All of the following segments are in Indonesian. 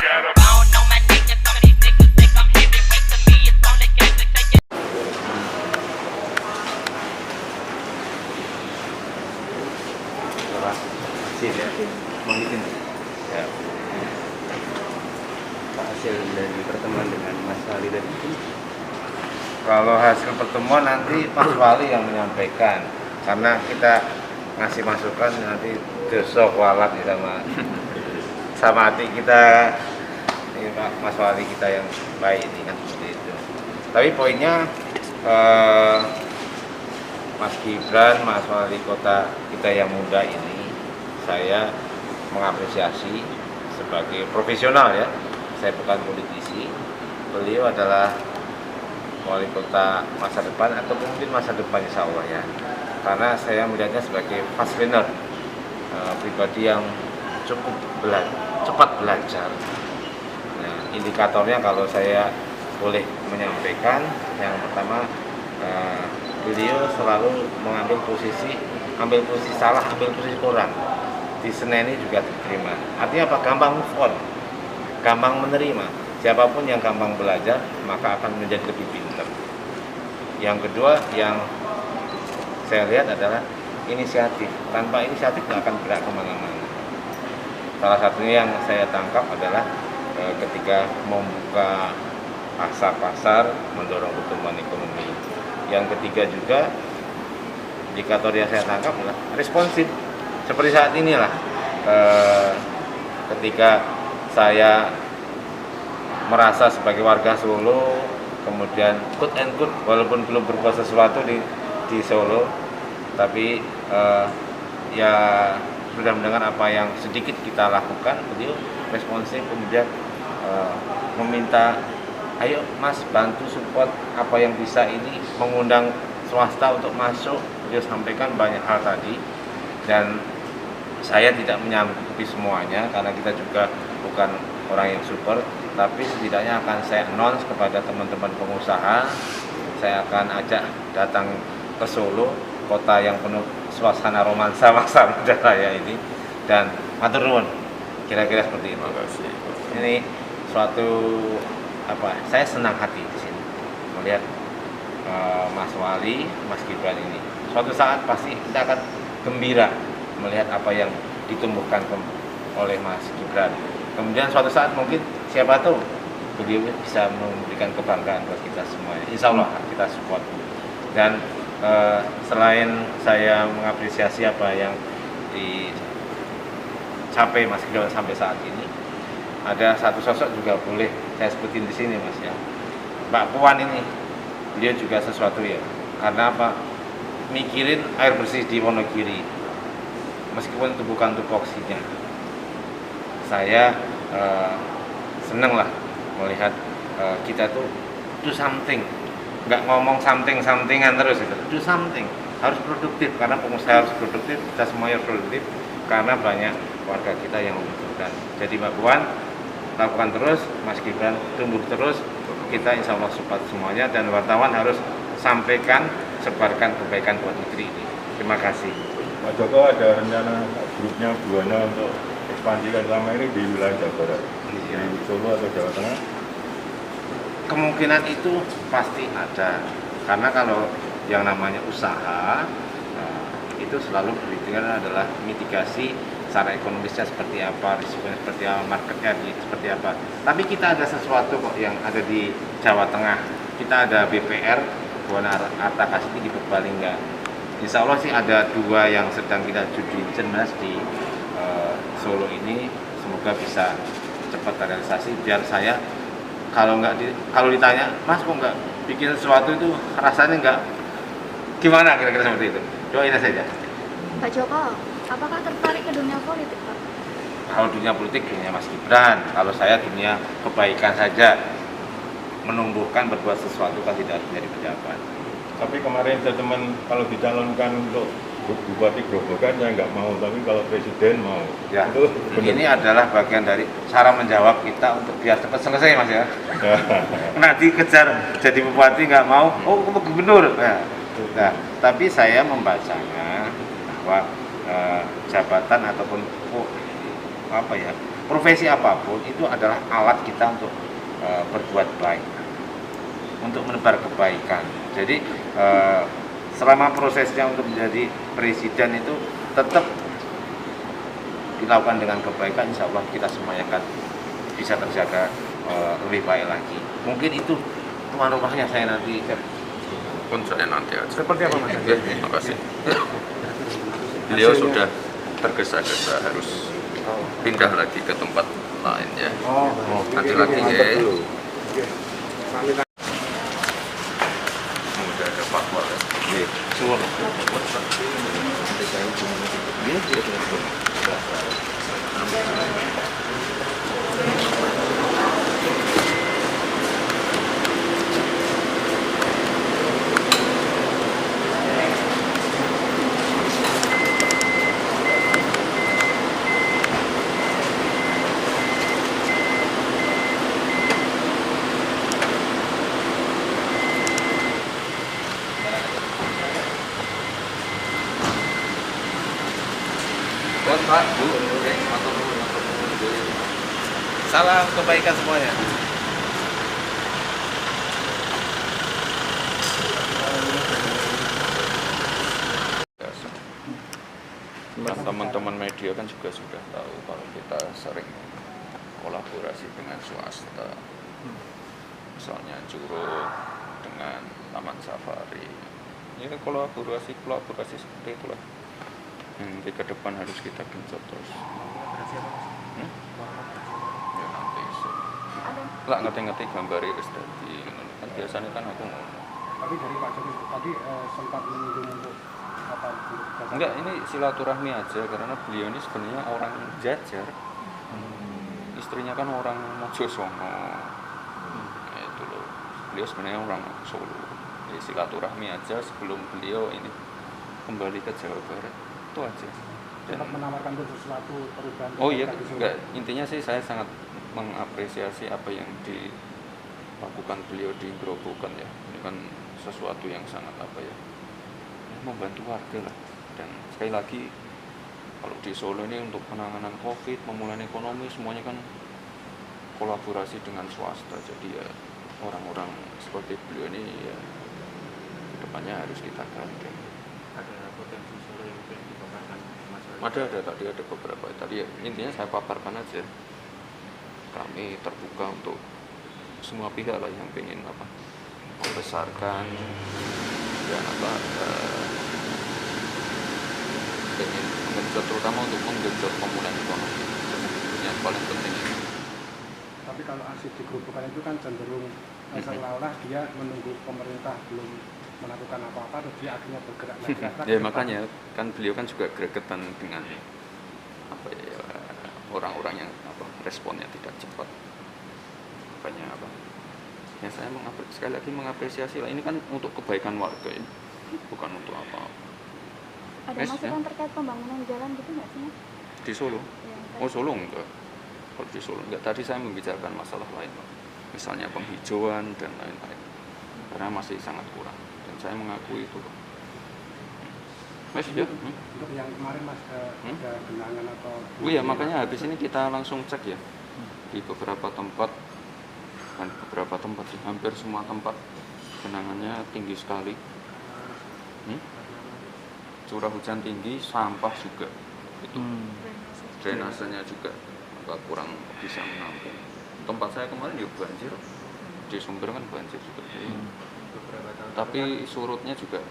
Ya. Hasil dari pertemuan dengan Mas Wali tadi? Kalau hasil pertemuan nanti Mas Wali yang menyampaikan, karena kita ngasih masukan nanti besok walat sama hati kita ini Mas Wali kita yang baik ini kan seperti itu. Tapi poinnya Mas Gibran, Mas Wali Kota kita yang muda ini, saya mengapresiasi sebagai profesional ya. Saya bukan politisi. Beliau adalah wali kota masa depan atau mungkin masa depan insya Allah ya. Karena saya melihatnya sebagai fast learner, pribadi yang cukup cepat belajar. Nah, indikatornya kalau saya boleh menyampaikan, yang pertama beliau selalu mengambil posisi salah, ambil posisi kurang. Di Seneni juga diterima. Artinya apa? Gampang move on, gampang menerima. Siapapun yang gampang belajar maka akan menjadi lebih pintar. Yang kedua yang saya lihat adalah inisiatif. Tanpa inisiatif nggak akan gerak kemana-mana. Salah satunya yang saya tangkap adalah ketika membuka pasar-pasar, mendorong pertumbuhan ekonomi. Yang ketiga juga indikator yang saya tangkap adalah responsif. Seperti saat inilah ketika saya merasa sebagai warga Solo, kemudian quote and quote walaupun belum berbuat sesuatu di Solo, tapi ya sudah mendengar apa yang sedikit kita lakukan, beliau responsif, kemudian meminta ayo Mas bantu support apa yang bisa ini, mengundang swasta untuk masuk. Beliau sampaikan banyak hal tadi dan saya tidak menyanggupi semuanya karena kita juga bukan orang yang super, tapi setidaknya akan saya announce kepada teman-teman pengusaha. Saya akan ajak datang ke Solo, kota yang penuh suasana romansa masa muda saya ini, dan matur nuwun, kira-kira seperti itu. Ini suatu saya senang hati di sini melihat Mas Wali, Mas Gibran ini. Suatu saat pasti kita akan gembira melihat apa yang ditumbuhkan oleh Mas Gibran. Kemudian suatu saat mungkin siapa tahu beliau bisa memberikan kebanggaan buat kita semuanya. Insya Allah kita support. Dan selain saya mengapresiasi apa yang dicapai Mas Gibran sampai saat ini, ada satu sosok juga boleh saya sebutin di sini Mas ya. Mbak Puan ini, beliau juga sesuatu ya. Karena apa? Mikirin air bersih di Wonogiri. Meskipun itu bukan tupoksinya, saya seneng lah melihat kita tuh do something, nggak ngomong sampingan terus gitu. Do something, harus produktif karena pengusaha harus produktif, kita semuanya harus produktif karena banyak warga kita yang membutuhkan. Jadi Mbak Puan lakukan terus, Mas Gibran tumbuh terus, kita insya Allah support semuanya dan wartawan harus sampaikan, sebarkan kebaikan buat negeri ini. Terima kasih. Pak Joko ada rencana grupnya Buana untuk ekspansikan selama ini di wilayah Jawa Barat, di Solo atau Jawa Tengah? Kemungkinan itu pasti ada, karena kalau yang namanya usaha itu selalu berpikirnya adalah mitigasi secara ekonomisnya seperti apa, risikonya seperti apa, marketnya seperti apa. Tapi kita ada sesuatu kok yang ada di Jawa Tengah. Kita ada BPR Buana Arta Kasih di Purbalingga. Insya Allah sih ada 2 yang sedang kita uji Mas di Solo ini, semoga bisa cepat terrealisasi. Biar saya kalau ditanya Mas kok nggak bikin sesuatu itu rasanya nggak gimana, kira-kira seperti itu. Doain saja. Pak Joko, apakah tertarik ke dunia politik Pak? Kalau dunia politik dunia Mas Gibran, kalau saya dunia kebaikan saja, menumbuhkan berbuat sesuatu kan tidak harus menjadi pejabat. Tapi kemarin statement kalau dicalonkan untuk Bupati Grobogan ya nggak mau, tapi kalau Presiden mau. Ya, itu ini adalah bagian dari cara menjawab kita untuk biar cepat selesai Mas ya. Nanti kejar jadi Bupati nggak mau, oh Gubernur. Nah, tapi saya membacanya bahwa jabatan ataupun profesi apapun itu adalah alat kita untuk berbuat baik, untuk menebar kebaikan. Jadi selama prosesnya untuk menjadi presiden itu tetap dilakukan dengan kebaikan, insya Allah kita semuanya akan bisa terjaga lebih baik lagi. Mungkin itu tuan rumahnya saya nanti. Pun saya nanti aja. Seperti apa Mas? Ya, terima kasih. Beliau sudah tergesa-gesa harus pindah lagi ke tempat lain ya. Nanti lagi ya. Udah ada fatwa ya. Suwun. Buat Pak, Bu, Salam kebaikan semuanya. Dan teman-teman media kan juga sudah tahu kalau kita sering kolaborasi dengan swasta, misalnya Curug dengan Taman Safari. Ya kolaborasi seperti itulah. Nanti ke depan harus kita genjot terus. Ya nanti lah ngerti-ngerti gambar wis dadi kan biasanya kan aku ngomong. Tapi dari Pak Jokowi tadi sempat menyinggung untuk apa? Enggak, ini silaturahmi aja karena beliau ini sebenarnya orang Jajar. Istrinya kan orang Mojosongo. Ya, itu loh. Beliau sebenarnya orang Solo. Jadi silaturahmi aja sebelum beliau ini kembali ke Jawa Barat. Itu aja. Dan Sempat menawarkan untuk sesuatu perubahan. oh iya, di Solo. enggak. Intinya sih saya sangat mengapresiasi apa yang dilakukan beliau di Grobogan ya. Ini kan sesuatu yang sangat apa ya, membantu warga lah. Dan sekali lagi kalau di Solo ini untuk penanganan COVID, pemulihan ekonomi semuanya kan kolaborasi dengan swasta. Jadi ya orang-orang seperti beliau ini ya kedepannya harus kita gandeng. Ada potensi Solo yang mungkin dipaparkan masyarakat? Ada tadi ada beberapa. Tadi ya, intinya saya paparkan aja. Kami terbuka untuk semua pihak lah yang pengen apa membesarkan dan apa pengen menggenjot, terutama untuk menggenjot pemulihan ekonomi yang paling penting ini. Tapi kalau aksi di Grobogan itu kan cenderung seolah-olah dia menunggu pemerintah belum melakukan apa-apa terus dia akhirnya bergerak lagi. Ya makanya kan beliau kan juga gregetan dengan apa ya, orang-orang yang apa responnya tidak cepat. Makanya apa ya saya sekali lagi mengapresiasi lah, ini kan untuk kebaikan warga ya, bukan untuk apa-apa. Ada Mas, masukan terkait pembangunan jalan gitu nggak sih Mas? Di Solo? Ya, Oh Solo enggak. Kalau di Solo enggak. Tadi saya membicarakan masalah lain, Pak. Misalnya penghijauan dan lain-lain. Karena masih sangat kurang. Dan saya mengakui itu, Pak. Mas, ya? Untuk yang kemarin Mas ada genangan atau Oh iya, makanya habis ini kita langsung cek ya. Di beberapa tempat, dan beberapa tempat sih, hampir semua tempat genangannya tinggi sekali. Curah hujan tinggi, sampah juga. Itu drainasenya juga agak kurang bisa menampung. Tempat saya kemarin juga banjir, di Sumber kan banjir juga. Tapi surutnya juga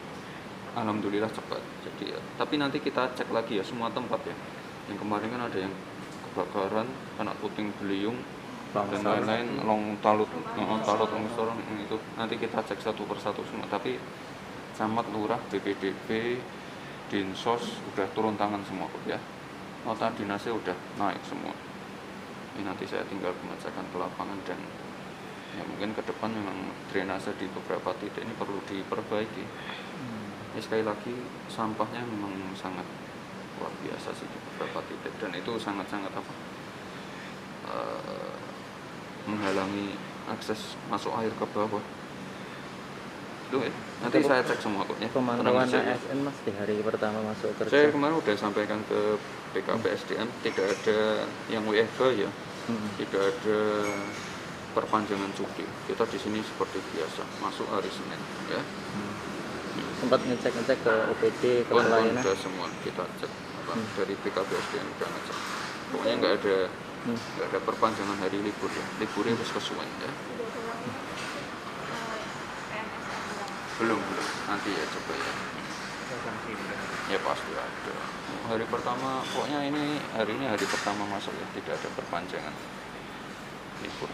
alhamdulillah cepat. Jadi ya, tapi nanti kita cek lagi ya semua tempat ya. Yang kemarin kan ada yang kebakaran, anak puting beliung dan lain-lain, talut longsor itu nanti kita cek satu persatu semua. Tapi camat, lurah, BPDB, Dinsos udah turun tangan semua kok ya. Nota dinasnya udah naik semua. Ini nanti saya tinggal pengecekan ke lapangan dan ya mungkin ke depan memang drainase di beberapa titik ini perlu diperbaiki. Ya, sekali lagi sampahnya memang sangat luar biasa sih di beberapa titik dan itu sangat-sangat apa menghalangi akses masuk air ke bawah. Itu ya. Nanti saya cek semua kok ya. Tenang Pemantauan aja ya. ASN Mas di hari pertama masuk kerja. Saya kemarin udah sampaikan ke BKPSDM tidak ada yang WFH ya, tidak ada perpanjangan cuti. Kita di sini seperti biasa masuk hari Senin ya. Sempat ngecek ke OPD, ke Kawan-kawan pelayanan. udah semua kita cek apa, dari BKPSDM udah ngecek. Pokoknya nggak ada perpanjangan hari libur ya. Liburnya harus kesuai ya. Belum. Nanti ya coba ya. Ya pasti ada. Hari pertama, pokoknya ini hari pertama masuk ya, tidak ada perpanjangan libur.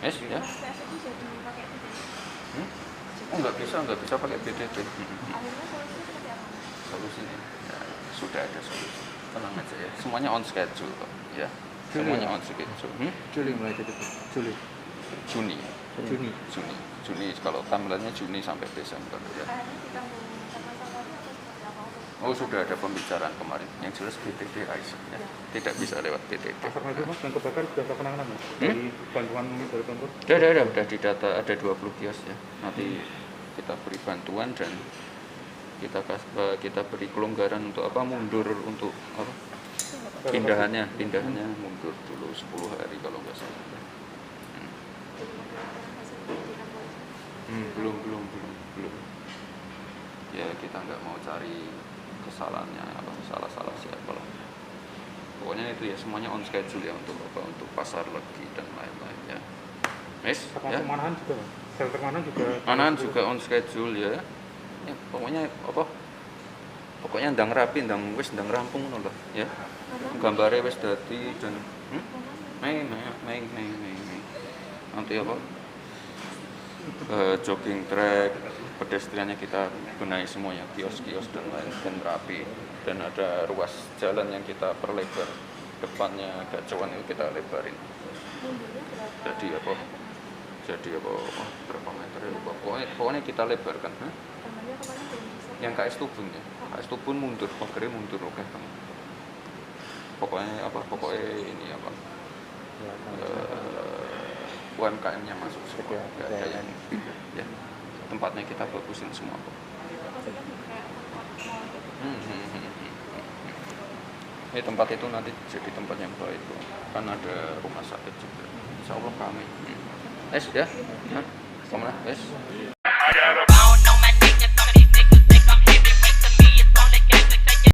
Yes, ya. Oh nggak bisa pakai BDT. Solusinya ya, sudah ada solusi. Tenang aja ya. Semuanya on schedule kok. Ya. Semuanya on schedule. Juli mulai tutup. Juni kalau timeline-nya Juni sampai Desember ya. Oh sudah ada pembicaraan kemarin. Yang jelas BTT AISA ya. Tidak bisa lewat BTT. Pasar itu Mas yang kebakar sudah ada penanganan Mas? Dari bantuan dari pemkot? Udah didata ada 20 kios ya. Nanti kita beri bantuan dan kita beri kelonggaran untuk apa mundur untuk apa pindahannya mundur dulu 10 hari kalau nggak salah. Belum. Ya kita nggak mau cari kesalahannya apa salah siapa lah. Pokoknya itu ya semuanya on schedule ya untuk apa untuk pasar legi dan lain-lain ya. Yes, ya. Manahan juga, shelter Manahan juga on schedule ya. Ya pokoknya apa? Pokoknya ndang rapi, ndang rampung ngono lho ya. Gambare wis dadi dan Mei. Nanti apa? Jogging track, pedestriannya kita benahi semuanya, kios-kios dan lain dan rapi. Dan ada ruas jalan yang kita perlebar, depannya gacauan itu kita lebarin. Jadi apa? Oh, berapa meter ya lupa. Pokoknya kita lebarkan. Yang KS Tubun ya. KS Tubun mundur, pagernya mundur oke. Pokoknya ini apa? UMKM-nya masuk semua, nggak ada yang pindah ya. Tempatnya kita bagusin semua kok. Tempat itu nanti jadi tempat yang baik kok. Kan ada rumah sakit juga. Insya Allah kami. Ya. Kemana?